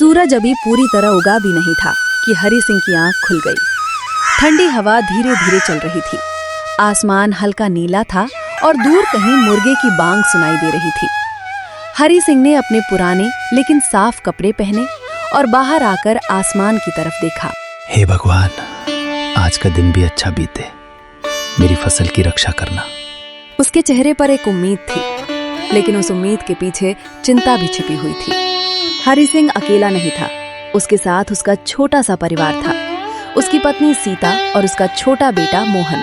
सूरज अभी पूरी तरह उगा भी नहीं था कि हरि सिंह की आंख खुल गई। ठंडी हवा धीरे धीरे चल रही थी। आसमान हल्का नीला था और दूर कहीं मुर्गे की बांग सुनाई दे रही थी। हरि सिंह ने अपने पुराने लेकिन साफ कपड़े पहने और बाहर आकर आसमान की तरफ देखा। हे भगवान, आज का दिन भी अच्छा बीते, मेरी फसल की रक्षा करना। उसके चेहरे पर एक उम्मीद थी, लेकिन उस उम्मीद के पीछे चिंता भी छिपी हुई थी। हरि सिंह अकेला नहीं था, उसके साथ उसका छोटा सा परिवार था। उसकी पत्नी सीता और उसका छोटा बेटा मोहन।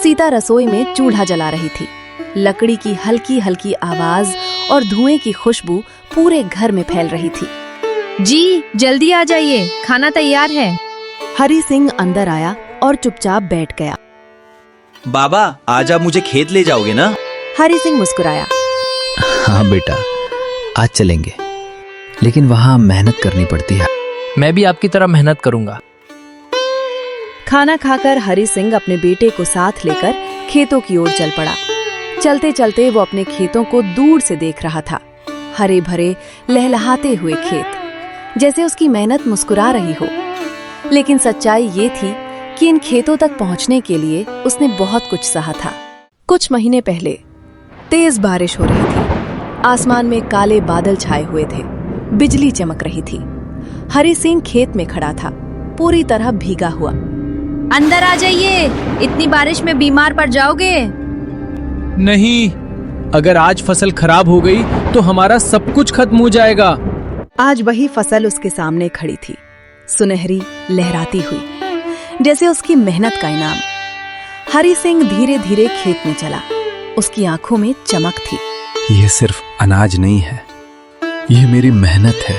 सीता रसोई में चूल्हा जला रही थी। लकड़ी की हल्की हल्की आवाज और धुएं की खुशबू पूरे घर में फैल रही थी। जी जल्दी आ जाइए, खाना तैयार है। हरि सिंह अंदर आया और चुपचाप बैठ गया। बाबा, आज आप मुझे खेत ले जाओगे ना? हरि सिंह मुस्कुराया। हाँ बेटा, आज चलेंगे, लेकिन वहाँ मेहनत करनी पड़ती है। मैं भी आपकी तरह मेहनत करूंगा। खाना खाकर हरि सिंह अपने बेटे को साथ लेकर खेतों की ओर चल पड़ा। चलते चलते वो अपने खेतों को दूर से देख रहा था। हरे भरे लहलहाते हुए खेत, जैसे उसकी मेहनत मुस्कुरा रही हो। लेकिन सच्चाई ये थी कि इन खेतों तक पहुंचने के लिए उसने बहुत कुछ सहा था। कुछ महीने पहले तेज बारिश हो रही थी। आसमान में काले बादल छाए हुए थे, बिजली चमक रही थी। हरि सिंह खेत में खड़ा था, पूरी तरह भीगा हुआ। अंदर आ जाइए, इतनी बारिश में बीमार पड़ जाओगे। नहीं, अगर आज फसल खराब हो गई तो हमारा सब कुछ खत्म हो जाएगा। आज वही फसल उसके सामने खड़ी थी, सुनहरी लहराती हुई, जैसे उसकी मेहनत का इनाम। हरि सिंह धीरे धीरे खेत में चला। उसकी आंखों में चमक थी। ये सिर्फ अनाज नहीं है, ये मेरी मेहनत है,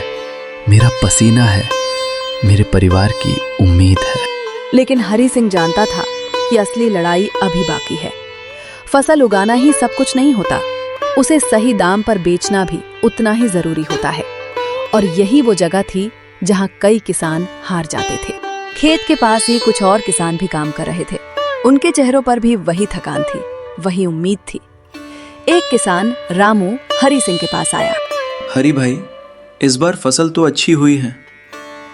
मेरा पसीना है, मेरे परिवार की उम्मीद है। लेकिन हरि सिंह जानता था कि असली लड़ाई अभी बाकी है। फसल उगाना ही सब कुछ नहीं होता, उसे सही दाम पर बेचना भी उतना ही जरूरी होता है। और यही वो जगह थी जहां कई किसान हार जाते थे। खेत के पास ही कुछ और किसान भी काम कर रहे थे। उनके चेहरों पर भी वही थकान थी, वही उम्मीद थी। एक किसान रामू हरि सिंह के पास आया। हरि भाई, इस बार फसल तो अच्छी हुई है,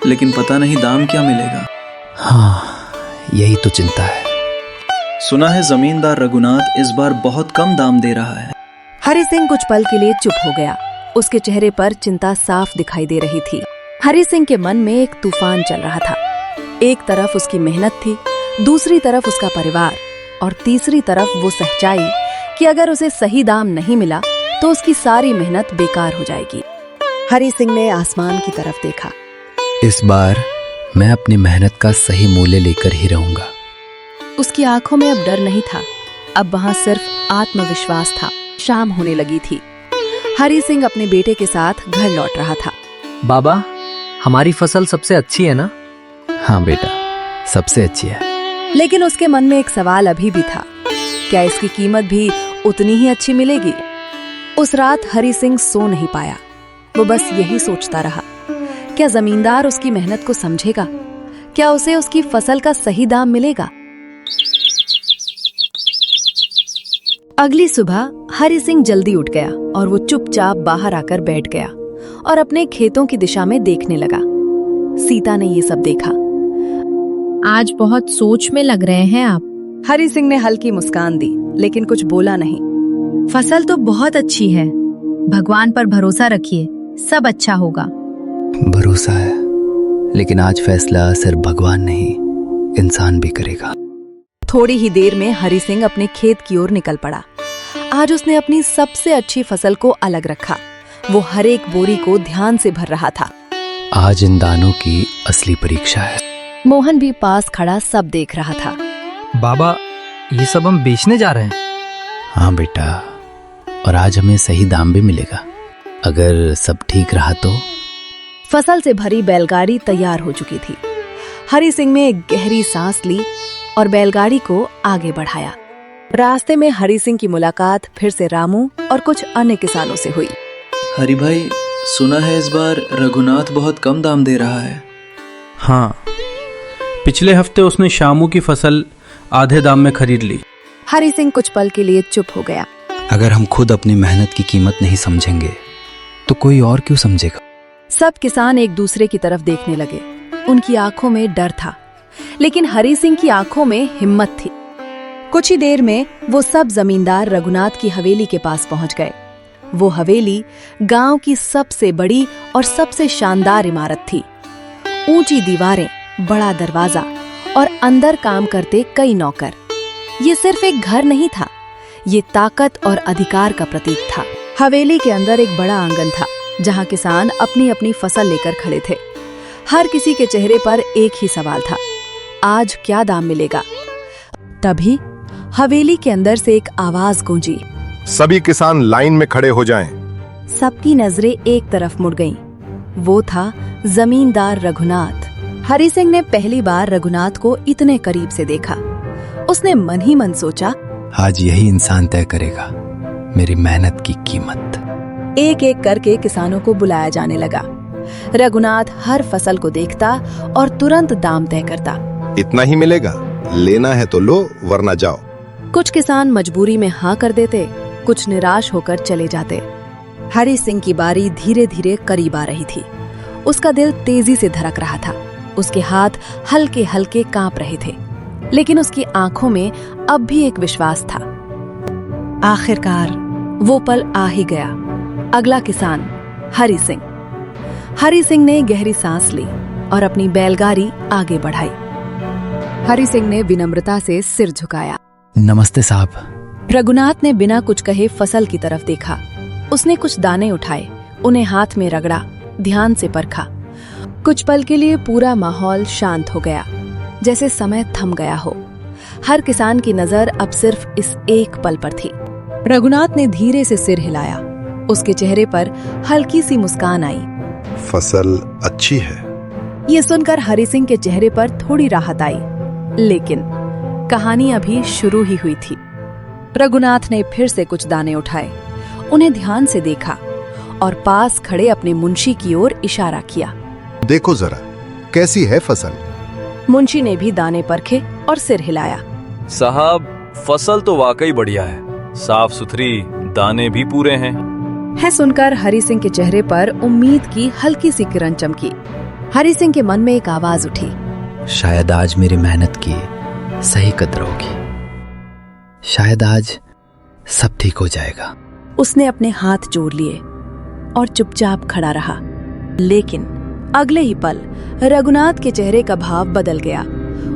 लेकिन पता नहीं दाम क्या मिलेगा। हाँ, यही तो चिंता है। सुना है जमींदार रघुनाथ इस बार बहुत कम दाम दे रहा है। हरि सिंह कुछ पल के लिए चुप हो गया। उसके चेहरे पर चिंता साफ दिखाई दे रही थी। हरि सिंह के मन में एक तूफान चल रहा था। एक तरफ उसकी मेहनत थी, दूसरी तरफ उसका परिवार, और तीसरी तरफ वो सच्चाई कि अगर उसे सही दाम नहीं मिला तो उसकी सारी मेहनत बेकार हो जाएगी। हरि सिंह ने आसमान की तरफ देखा। इस बार मैं अपनी मेहनत का सही मूल्य लेकर ही रहूंगा। उसकी आंखों में अब डर नहीं था, अब वहां सिर्फ आत्मविश्वास था। शाम होने लगी थी। हरि सिंह अपने बेटे के साथ घर लौट रहा था। बाबा, हमारी फसल सबसे अच्छी है ना? हाँ बेटा, सबसे अच्छी है। लेकिन उसके मन में एक सवाल अभी भी था, क्या इसकी कीमत भी उतनी ही अच्छी मिलेगी? उस रात हरि सिंह सो नहीं पाया। वो बस यही सोचता रहा, क्या जमींदार उसकी मेहनत को समझेगा? क्या उसे उसकी फसल का सही दाम मिलेगा? अगली सुबह हरि सिंह जल्दी उठ गया और वो चुपचाप बाहर आकर बैठ गया और अपने खेतों की दिशा में देखने लगा। सीता ने ये सब देखा। आज बहुत सोच में लग रहे हैं आप। हरि सिंह ने हल्की मुस्कान दी, लेकिन कुछ बोला नहीं। फसल तो बहुत अच्छी है, भगवान पर भरोसा रखिए, सब अच्छा होगा। भरोसा है, लेकिन आज फैसला सिर्फ भगवान नहीं, इंसान भी करेगा। थोड़ी ही देर में हरि सिंह अपने खेत की ओर निकल पड़ा। आज उसने अपनी सबसे अच्छी फसल को अलग रखा। वो हर एक बोरी को ध्यान से भर रहा था। आज इन दानों की असली परीक्षा है। मोहन भी पास खड़ा सब देख रहा था। बाबा, ये सब हम बेचने जा रहे हैं। हाँ बेटा, और आज हमें सही दाम भी मिलेगा, अगर सब ठीक रहा तो। फसल से भरी बैलगाड़ी तैयार हो चुकी थी। हरि सिंह ने एक गहरी सांस ली और बैलगाड़ी को आगे बढ़ाया। रास्ते में हरि सिंह की मुलाकात फिर से रामू और कुछ अन्य किसानों से हुई। हरि भाई, सुना है इस बार रघुनाथ बहुत कम दाम दे रहा है। हाँ, पिछले हफ्ते उसने शामू की फसल आधे दाम में खरीद ली। हरि सिंह कुछ पल के लिए चुप हो गया। अगर हम खुद अपनी मेहनत की कीमत नहीं समझेंगे तो कोई और क्यों समझेगा? सब किसान एक दूसरे की तरफ देखने लगे। उनकी आंखों में डर था, लेकिन हरि सिंह की आंखों में हिम्मत थी। कुछ ही देर में वो सब जमींदार रघुनाथ की हवेली के पास पहुंच गए। वो हवेली गांव की सबसे बड़ी और सबसे शानदार इमारत थी। ऊंची दीवारें, बड़ा दरवाजा और अंदर काम करते कई नौकर। ये सिर्फ एक घर नहीं था, ये ताकत और अधिकार का प्रतीक था। हवेली के अंदर एक बड़ा आंगन था, जहां किसान अपनी अपनी फसल लेकर खड़े थे। हर किसी के चेहरे पर एक ही सवाल था, आज क्या दाम मिलेगा। तभी हवेली के अंदर से एक आवाज गूंजी, सभी किसान लाइन में खड़े हो जाएं। सबकी नजरें एक तरफ मुड़ गईं। वो था जमींदार रघुनाथ। हरि सिंह ने पहली बार रघुनाथ को इतने करीब से देखा। उसने मन ही मन सोचा, आज यही इंसान तय करेगा मेरी मेहनत की कीमत। एक एक करके किसानों को बुलाया जाने लगा। रघुनाथ हर फसल को देखता और तुरंत दाम तय करता। इतना ही मिलेगा, लेना है तो लो वरना जाओ। कुछ किसान मजबूरी में हाँ कर देते, कुछ निराश होकर चले जाते। हरि सिंह की बारी धीरे धीरे करीब आ रही थी। उसका दिल तेजी से धड़क रहा था। उसके हाथ हल्के हल्के कांप रहे थे, लेकिन उसकी आंखों में अब भी एक विश्वास था। आखिरकार वो पल आ ही गया। अगला किसान हरि सिंह। हरि सिंह ने गहरी सांस ली और अपनी बैलगाड़ी आगे बढ़ाई। हरि सिंह ने विनम्रता से सिर झुकाया। नमस्ते साहब। रघुनाथ ने बिना कुछ कहे फसल की तरफ देखा। उसने कुछ दाने उठाए, उन्हें हाथ में रगड़ा, ध्यान से परखा। कुछ पल के लिए पूरा माहौल शांत हो गया, जैसे समय थम गया हो। हर किसान की नजर अब सिर्फ इस एक पल पर थी। रघुनाथ ने धीरे से सिर हिलाया। उसके चेहरे पर हल्की सी मुस्कान आई। फसल अच्छी है। ये सुनकर हरि सिंह के चेहरे पर थोड़ी राहत आई, लेकिन कहानी अभी शुरू ही हुई थी। रघुनाथ ने फिर से कुछ दाने उठाए, उन्हें ध्यान से देखा और पास खड़े अपने मुंशी की ओर इशारा किया। देखो जरा कैसी है फसल। मुंशी ने भी दाने परखे और सिर हिलाया। साहब, फसल तो वाकई बढ़िया है, साफ सुथरी, दाने भी पूरे हैं। है सुनकर हरि सिंह के चेहरे पर उम्मीद की हल्की सी किरण चमकी। हरि सिंह के मन में एक आवाज उठी, शायद आज मेरी मेहनत की सही कद्र होगी। शायद आज सब ठीक हो जाएगा। उसने अपने हाथ जोड़ लिए और चुपचाप खड़ा रहा। लेकिन अगले ही पल रघुनाथ के चेहरे का भाव बदल गया।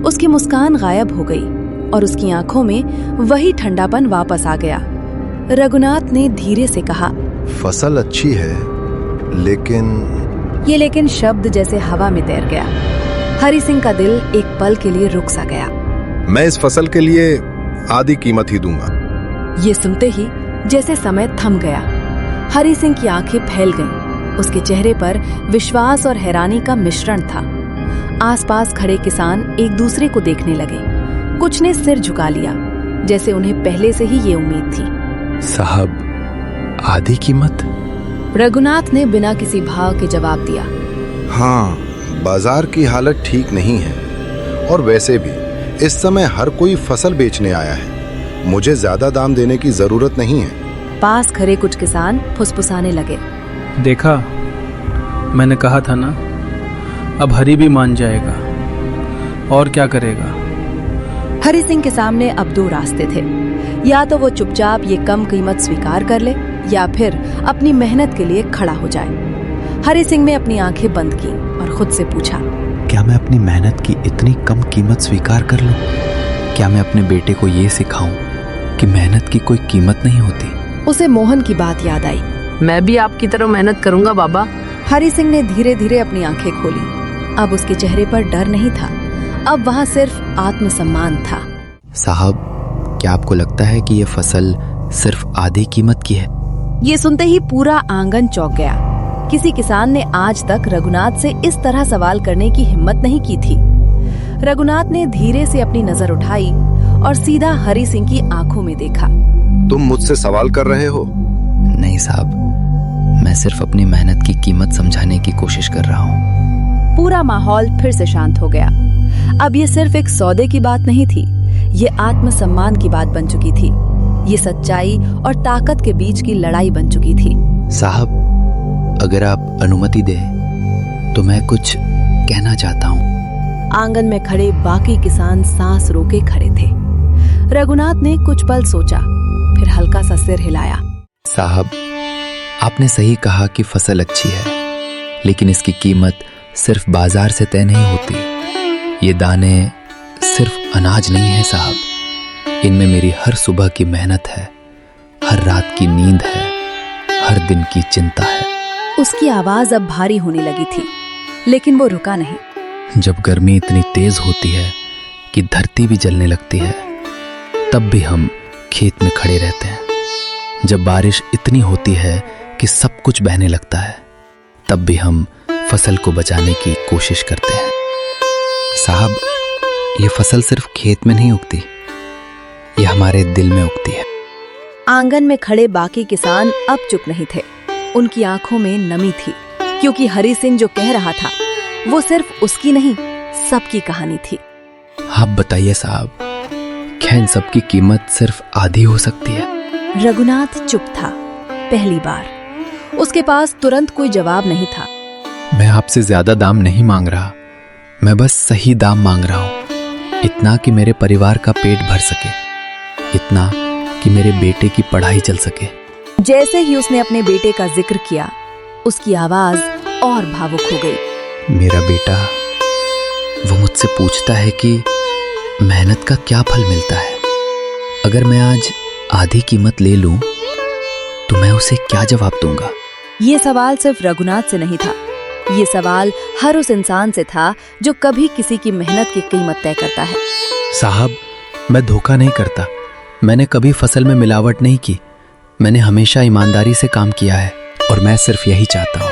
उसकी मुस्कान गायब हो गई और उसकी आंखों में वही ठंडापन वापस आ गया। रघुनाथ ने धीरे से कहा, फसल अच्छी है, लेकिन ये लेकिन शब्द जैसे हवा में तैर गया। हरि सिंह का दिल एक पल के लिए रुक सा गया। मैं इस फसल के लिए आधी कीमत ही दूंगा। ये सुनते ही जैसे समय थम गया। हरि सिंह की आंखें फैल गईं। उसके चेहरे पर विश्वास और हैरानी का मिश्रण था। आसपास खड़े किसान एक दूसरे को देखने लगे। कुछ ने सिर झुका लिया, जैसे उन्हें पहले से ही ये उम्मीद थी। साहब, आधी कीमत? रघुनाथ ने बिना किसी भाव के जवाब दिया। हाँ, बाजार की हालत ठीक नहीं है और वैसे भी इस समय हर कोई फसल बेचने आया है। मुझे ज्यादा दाम देने की जरूरत नहीं है। पास खड़े कुछ किसान फुसफुसाने लगे। देखा, मैंने कहा था ना, अब हरि भी मान जाएगा। और क्या करेगा? हरि सिंह के सामने अब दो रास्ते थे। या तो वो चुपचाप ये कम कीमत स्वीकार कर ले, या फिर अपनी मेहनत के लिए खड़ा हो जाए। हरि सिंह ने अपनी आंखें बंद की और खुद से पूछा, क्या मैं अपनी मेहनत की इतनी कम कीमत स्वीकार कर लूं? क्या मैं अपने बेटे को ये सिखाऊं कि मेहनत की कोई कीमत नहीं होती? उसे मोहन की बात याद आई। मैं भी आपकी तरह मेहनत करूंगा बाबा। हरि सिंह ने धीरे धीरे अपनी आंखें खोली। अब उसके चेहरे पर डर नहीं था, अब वहाँ सिर्फ आत्मसम्मान था। साहब, क्या आपको लगता है कि ये फसल सिर्फ आधी कीमत की है? ये सुनते ही पूरा आंगन चौंक गया। किसी किसान ने आज तक रघुनाथ से इस तरह सवाल करने की हिम्मत नहीं की थी। रघुनाथ ने धीरे से अपनी नजर उठाई और सीधा हरि सिंह की आंखों में देखा। तुम मुझसे सवाल कर रहे हो? नहीं साहब, मैं सिर्फ अपनी मेहनत की कीमत समझाने की कोशिश कर रहा हूँ। पूरा माहौल फिर से शांत हो गया। अब ये सिर्फ एक सौदे की बात नहीं थी, ये आत्मसम्मान की बात बन चुकी थी। ये सच्चाई और ताकत के बीच की लड़ाई बन चुकी थी। साहब, अगर आप अनुमति दें तो मैं कुछ कहना चाहता हूँ। आंगन में खड़े बाकी किसान सांस रोके खड़े थे। रघुनाथ ने कुछ पल सोचा, फिर हल्का सा सिर हिलाया। साहब, आपने सही कहा कि फसल अच्छी है, लेकिन इसकी कीमत सिर्फ बाजार से तय नहीं होती। ये दाने सिर्फ अनाज नहीं है साहब, इनमें मेरी हर सुबह की मेहनत है, हर रात की नींद है, हर दिन की चिंता है। उसकी आवाज अब भारी होने लगी थी, लेकिन वो रुका नहीं। जब गर्मी इतनी तेज होती है कि धरती भी जलने लगती है, तब भी हम खेत में खड़े रहते हैं। जब बारिश इतनी होती है कि सब कुछ बहने लगता है, तब भी हम फसल को बचाने की कोशिश करते हैं। साहब, ये फसल सिर्फ खेत में नहीं उगती, ये हमारे दिल में उगती है। आंगन में खड़े बाकी किसान अब चुप नहीं थे। उनकी आंखों में नमी थी, क्योंकि हरि सिंह जो कह रहा था वो सिर्फ उसकी नहीं, सबकी कहानी थी। आप बताइए साहब, क्या इन सब की कीमत सिर्फ आधी हो सकती है? रघुनाथ चुप था। पहली बार उसके पास तुरंत कोई जवाब नहीं था। मैं आपसे ज्यादा दाम नहीं मांग रहा, मैं बस सही दाम मांग रहा हूं। इतना कि मेरे परिवार का पेट भर सके, इतना कि मेरे बेटे की पढ़ाई चल सके। जैसे ही उसने अपने बेटे का जिक्र किया, उसकी आवाज और भावुक हो गई। मेरा बेटा, वो मुझसे पूछता है कि मेहनत का क्या फल मिलता है। अगर मैं आज आधी कीमत ले लूं, तो मैं उसे क्या जवाब दूंगा? ये सवाल सिर्फ रघुनाथ से नहीं था, ये सवाल हर उस इंसान से था जो कभी किसी की मेहनत की कीमत तय करता है। साहब, मैं धोखा नहीं करता, मैंने कभी फसल में मिलावट नहीं की, मैंने हमेशा ईमानदारी से काम किया है, और मैं सिर्फ यही चाहता हूँ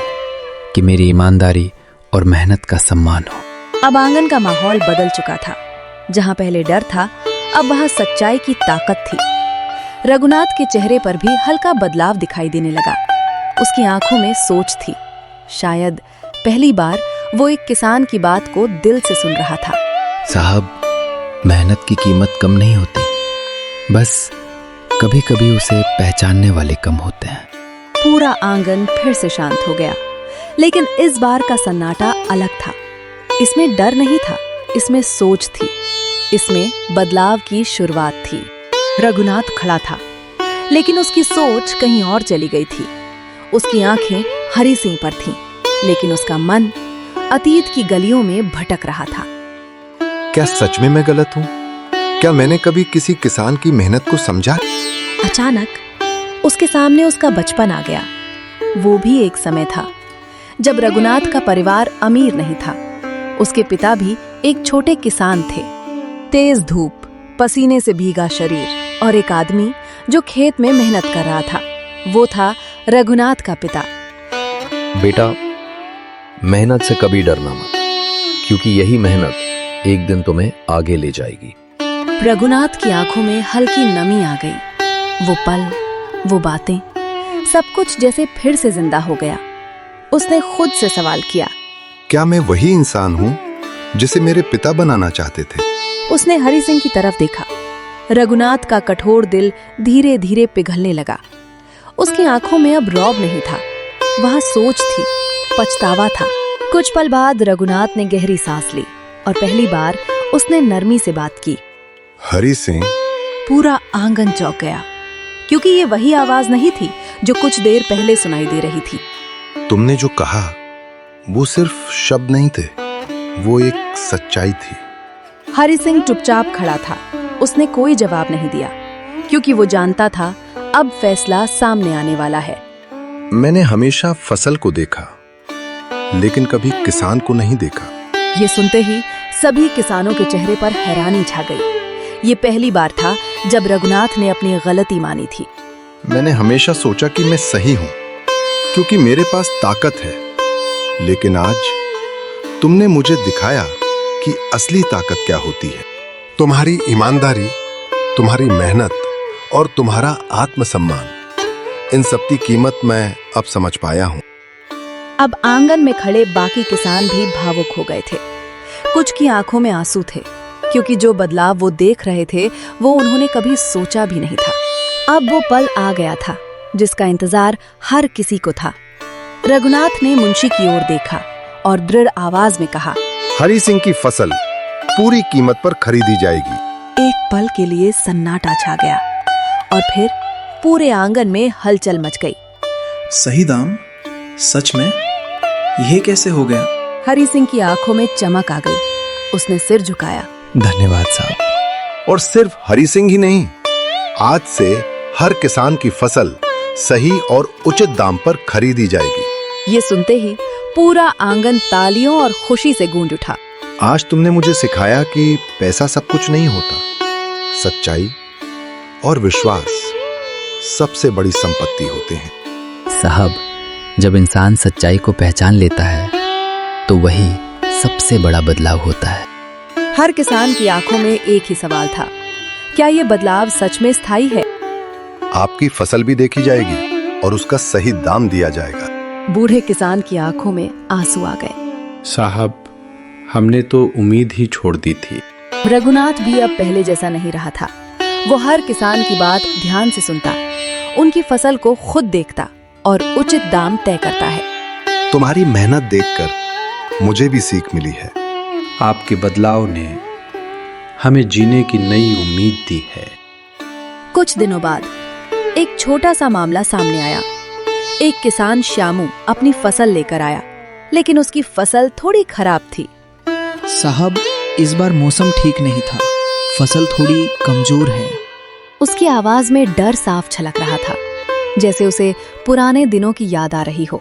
कि मेरी ईमानदारी और मेहनत का सम्मान हो। अब आंगन का माहौल बदल चुका था। जहाँ पहले डर था, अब वहाँ सच्चाई की ताकत थी। रघुनाथ के चेहरे पर भी हल्का बदलाव दिखाई देने लगा। उसकी आंखों में सोच थी। शायद पहली बार वो एक किसान की बात को दिल से सुन रहा था। साहब, मेहनत की कीमत कम नहीं होती, बस कभी कभी उसे पहचानने वाले कम होते हैं। पूरा आंगन फिर से शांत हो गया, लेकिन इस बार का सन्नाटा अलग था। इसमें डर नहीं था, इसमें सोच थी, इसमें बदलाव की शुरुआत थी। रघुनाथ खड़ा था, लेकिन उसकी सोच कहीं और चली गई थी। उसकी आंखें हरि सिंह पर थीं, लेकिन उसका मन अतीत की गलियों में भटक रहा था। क्या सच में मैं गलत हूँ? क्या मैंने कभी किसी किसान की मेहनत को समझा? अचानक उसके सामने उसका बचपन आ गया। वो भी एक समय था जब रघुनाथ का परिवार अमीर नहीं था। उसके पिता भी एक छोटे किसान थे। तेज धूप, पसीने से भीगा शरीर और एक आदमी जो खेत में मेहनत कर रहा था, वो था रघुनाथ का पिता। बेटा, मेहनत से कभी डरना मत, क्योंकि यही मेहनत एक दिन तुम्हें आगे ले जाएगी। रघुनाथ की आंखों में हल्की नमी आ गई। वो पल, वो बातें, सब कुछ जैसे फिर से जिंदा हो गया। उसने खुद से सवाल किया, क्या मैं वही इंसान हूँ जिसे मेरे पिता बनाना चाहते थे? उसने हरि सिंह की तरफ देखा। रघुनाथ का कठोर दिल धीरे धीरे पिघलने लगा। उसकी आंखों में अब रौब नहीं था, वहां सोच थी, पछतावा था। कुछ पल बाद रघुनाथ ने गहरी सांस ली और पहली बार उसने नरमी से बात की। हरि सिंह। पूरा आंगन चौंक गया, क्योंकि ये वही आवाज नहीं थी जो कुछ देर पहले सुनाई दे रही थी। तुमने जो कहा वो सिर्फ शब्द नहीं थे, वो एक सच्चाई थी। हरि सिंह चुपचाप खड़ा था। उसने कोई जवाब नहीं दिया, क्योंकि वो जानता था अब फैसला सामने आने वाला है। मैंने हमेशा फसल को देखा, लेकिन कभी किसान को नहीं देखा। ये सुनते ही सभी किसानों के चेहरे पर हैरानी छा गई। ये पहली बार था जब रघुनाथ ने अपनी गलती मानी थी। मैंने हमेशा सोचा कि मैं सही हूं, क्योंकि मेरे पास ताकत है, लेकिन आज तुमने मुझे दिखाया कि असली ताकत क्या होती है। तुम्हारी ईमानदारी, तुम्हारी मेहनत और तुम्हारा आत्मसम्मान, इन सब की कीमत मैं अब समझ पाया हूं। अब आंगन में खड़े बाकी किसान भी भावुक हो गए थे। कुछ की आंखों में आंसू थे, क्योंकि जो बदलाव वो देख रहे थे वो उन्होंने कभी सोचा भी नहीं था। अब वो पल आ गया था जिसका इंतजार हर किसी को था। रघुनाथ ने मुंशी की ओर देखा और दृढ़ आवाज में कहा, हरी सिंह की फसल पूरी कीमत पर खरीदी जाएगी। एक पल के लिए सन्नाटा छा गया और फिर पूरे आंगन में हलचल मच गई। सही दाम? सच में? यह कैसे हो गया? हरी सिंह की आंखों में चमक आ गई। उसने सिर झुकाया। धन्यवाद साहब। और सिर्फ हरी सिंह ही नहीं, आज से हर किसान की फसल सही और उचित दाम पर खरीदी जाएगी। ये सुनते ही पूरा आंगन तालियों और खुशी से गूंज उठा। आज तुमने मुझे सिखाया कि पैसा सब कुछ नहीं होता। सच्चाई और विश्वास सबसे बड़ी संपत्ति होते हैं। साहब, जब इंसान सच्चाई को पहचान लेता है तो वही सबसे बड़ा बदलाव होता है। हर किसान की आंखों में एक ही सवाल था, क्या ये बदलाव सच में स्थायी है? आपकी फसल भी देखी जाएगी और उसका सही दाम दिया जाएगा। बूढ़े किसान की आंखों में आंसू आ गए। साहब, हमने तो उम्मीद ही छोड़ दी थी। रघुनाथ भी अब पहले जैसा नहीं रहा था। वो हर किसान की बात ध्यान से सुनता, उनकी फसल को खुद देखता और उचित दाम तय करता है। तुम्हारी मेहनत देखकर मुझे भी सीख मिली है। आपके बदलाव ने हमें जीने की नई उम्मीद दी है। कुछ दिनों बाद एक छोटा सा मामला सामने आया। एक किसान श्यामू अपनी फसल लेकर आया, लेकिन उसकी फसल थोड़ी खराब थी। साहब, इस बार मौसम ठीक नहीं था, फसल थोड़ी कमजोर है। उसकी आवाज में डर साफ झलक रहा था, जैसे उसे पुराने दिनों की याद आ रही हो।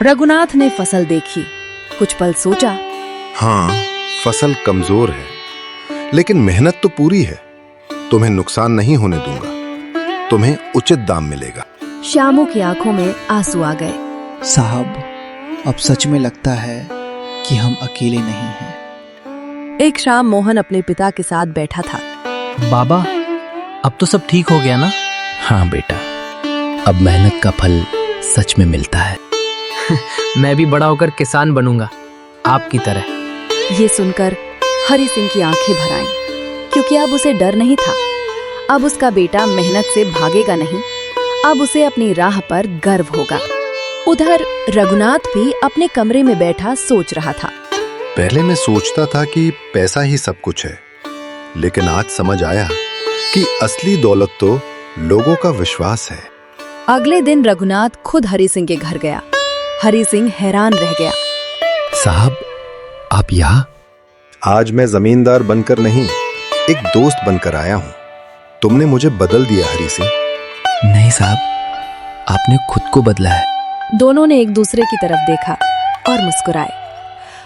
रघुनाथ ने फसल देखी, कुछ पल सोचा। हाँ, फसल कमजोर है, लेकिन मेहनत तो पूरी है। तुम्हें नुकसान नहीं होने दूंगा, तुम्हें उचित दाम मिलेगा। श्यामू की आंखों में आंसू आ गए। साहब, अब सच में लगता है कि हम अकेले नहीं हैं। एक शाम मोहन अपने पिता के साथ बैठा था। बाबा, अब तो सब ठीक हो गया ना? हाँ बेटा, अब मेहनत का फल सच में मिलता है। मैं भी बड़ा होकर किसान बनूंगा, आपकी तरह। ये सुनकर हरी सिंह की आंखें भर आईं, क्योंकि अब उसे डर नहीं था। अब उसका बेटा मेहनत से भागेगा नहीं, अब उसे अपनी राह पर गर्व होगा। उधर रघुनाथ भी अपने कमरे में बैठा सोच रहा था। पहले मैं सोचता था कि पैसा ही सब कुछ है, लेकिन आज समझ आया कि असली दौलत तो लोगों का विश्वास है। अगले दिन रघुनाथ खुद हरी सिंह के घर गया। हरी सिंह हैरान रह गया। साहब, आप यहाँ? आज मैं जमींदार बनकर नहीं, एक दोस्त बनकर आया हूँ। तुमने मुझे बदल दिया हरी सिंह। नहीं साहब, आपने खुद को बदला है। दोनों ने एक दूसरे की तरफ देखा और मुस्कुराए।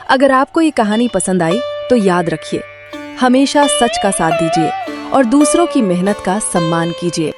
अगर आपको ये कहानी पसंद आई तो याद रखिए, हमेशा सच का साथ दीजिए और दूसरों की मेहनत का सम्मान कीजिए।